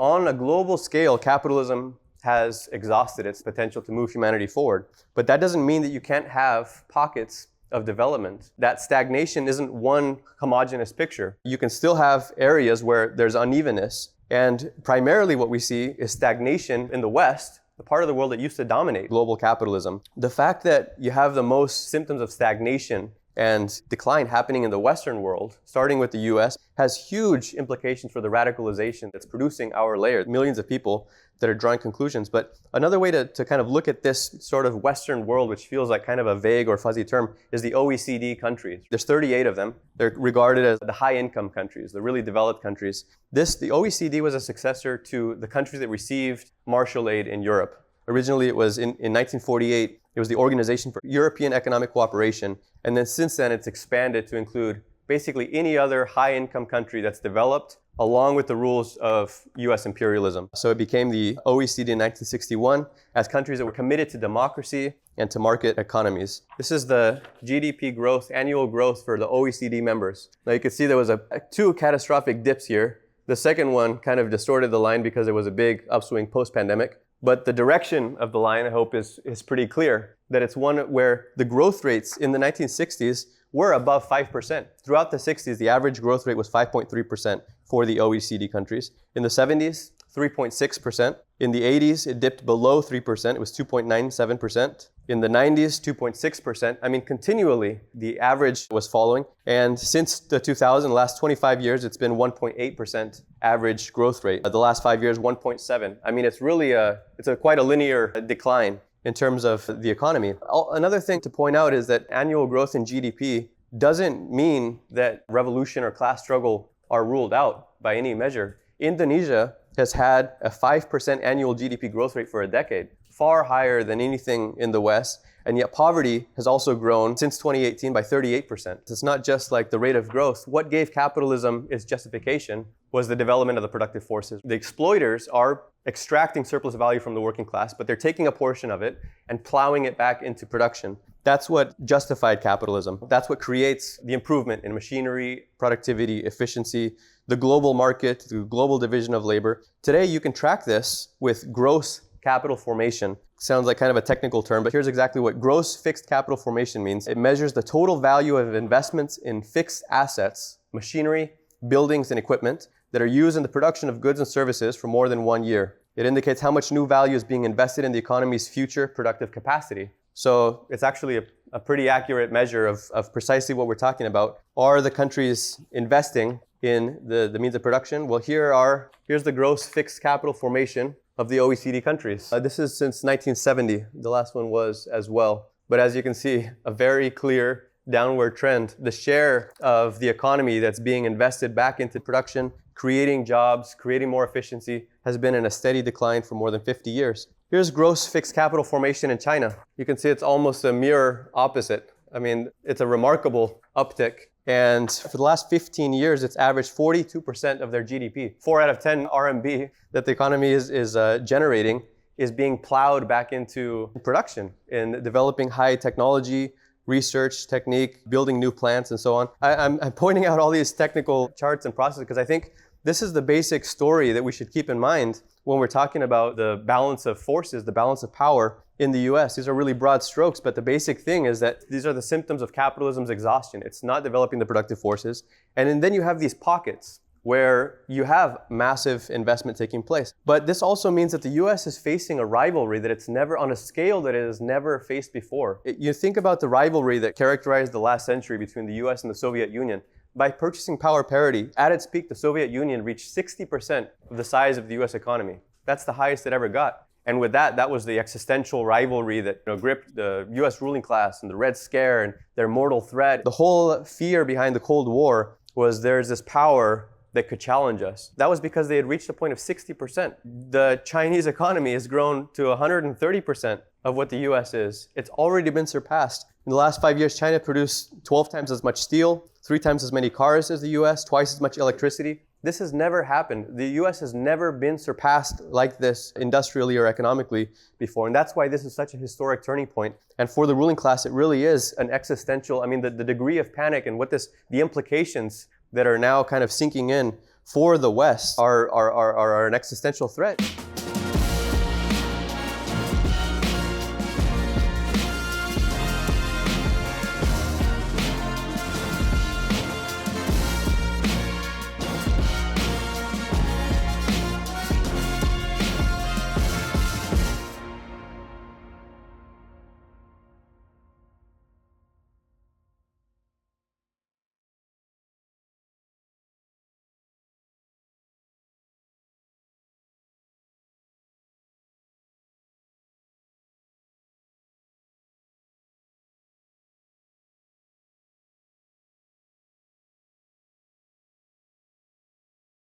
On a global scale, capitalism has exhausted its potential to move humanity forward. But that doesn't mean that you can't have pockets of development. That stagnation isn't one homogeneous picture. You can still have areas where there's unevenness. And primarily what we see is stagnation in the West, the part of the world that used to dominate global capitalism. The fact that you have the most symptoms of stagnation and decline happening in the Western world, starting with the US, has huge implications for the radicalization that's producing our layer, millions of people that are drawing conclusions. But another way to kind of look at this sort of Western world, which feels like kind of a vague or fuzzy term, is the OECD countries. There's 38 of them. They're regarded as the high-income countries, the really developed countries. The OECD was a successor to the countries that received Marshall aid in Europe. Originally, it was in 1948, it was the Organization for European Economic Cooperation. And then since then, it's expanded to include basically any other high-income country that's developed along with the rules of US imperialism. So it became the OECD in 1961 as countries that were committed to democracy and to market economies. This is the GDP growth, annual growth for the OECD members. Now you can see there was two catastrophic dips here. The second one kind of distorted the line because there was a big upswing post-pandemic. But the direction of the line, I hope, is pretty clear, that it's one where the growth rates in the 1960s were above 5%. Throughout the 60s, the average growth rate was 5.3% for the OECD countries. In the 70s, 3.6%. In the 80s, it dipped below 3%. It was 2.97%. In the 90s, 2.6%. I mean, continually, the average was falling. And since the 2000, last 25 years, it's been 1.8% average growth rate. The last 5 years, 1.7. I mean, it's really quite a linear decline in terms of the economy. Another thing to point out is that annual growth in GDP doesn't mean that revolution or class struggle are ruled out by any measure. Indonesia has had a 5% annual GDP growth rate for a decade, far higher than anything in the West. And yet poverty has also grown since 2018 by 38%. It's not just like the rate of growth. What gave capitalism its justification was the development of the productive forces. The exploiters are extracting surplus value from the working class, but they're taking a portion of it and plowing it back into production. That's what justified capitalism. That's what creates the improvement in machinery, productivity, efficiency, the global market, the global division of labor. Today, you can track this with gross capital formation. Sounds like kind of a technical term, but here's exactly what gross fixed capital formation means. It measures the total value of investments in fixed assets, machinery, buildings, and equipment that are used in the production of goods and services for more than 1 year. It indicates how much new value is being invested in the economy's future productive capacity. So it's actually a pretty accurate measure of precisely what we're talking about. Are the countries investing in the means of production? Well, here's the gross fixed capital formation of the OECD countries. This is since 1970. The last one was as well. But as you can see, a very clear downward trend. The share of the economy that's being invested back into production, creating jobs, creating more efficiency, has been in a steady decline for more than 50 years. Here's gross fixed capital formation in China. You can see it's almost a mirror opposite. I mean, it's a remarkable uptick. And for the last 15 years, it's averaged 42% of their GDP. 4 out of 10 RMB that the economy is generating is being plowed back into production in developing high technology, research, technique, building new plants, and so on. I'm pointing out all these technical charts and processes because I think this is the basic story that we should keep in mind when we're talking about the balance of forces, the balance of power in the US. These are really broad strokes, but the basic thing is that these are the symptoms of capitalism's exhaustion. It's not developing the productive forces. And then you have these pockets where you have massive investment taking place. But this also means that the US is facing a rivalry that it's never on a scale that it has never faced before. You think about the rivalry that characterized the last century between the US and the Soviet Union. By purchasing power parity, at its peak, the Soviet Union reached 60% of the size of the US economy. That's the highest it ever got. And with that was the existential rivalry that gripped the US ruling class and the Red Scare and their mortal threat. The whole fear behind the Cold War was there's this power that could challenge us. That was because they had reached a point of 60%. The Chinese economy has grown to 130% of what the US is. It's already been surpassed. In the last 5 years, China produced 12 times as much steel, 3 times as many cars as the US, twice as much electricity. This has never happened. The US has never been surpassed like this industrially or economically before. And that's why this is such a historic turning point. And for the ruling class, it really is an existential, the degree of panic and the implications that are now kind of sinking in for the West are an existential threat.